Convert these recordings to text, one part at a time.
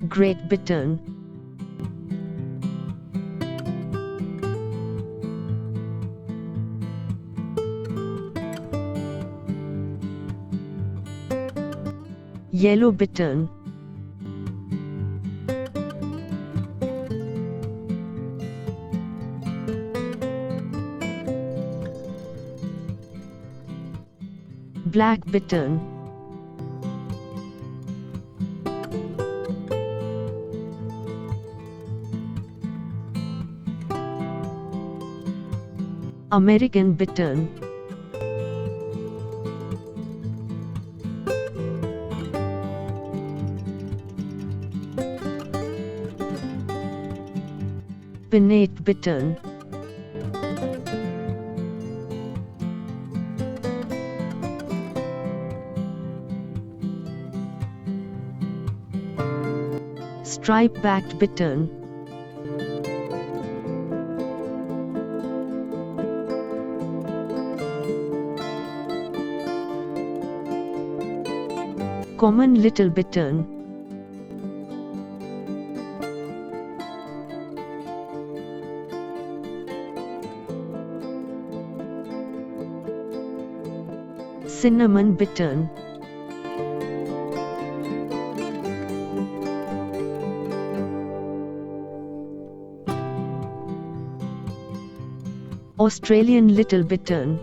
Great Bittern. Yellow Bittern. Black Bittern. American Bittern. Pinnate Bittern. Stripe-backed Bittern. Common Little Bittern. Cinnamon Bittern. Australian Little Bittern.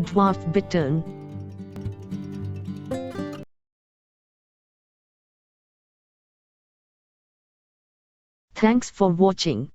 Dwarf Bittern. Thanks for watching.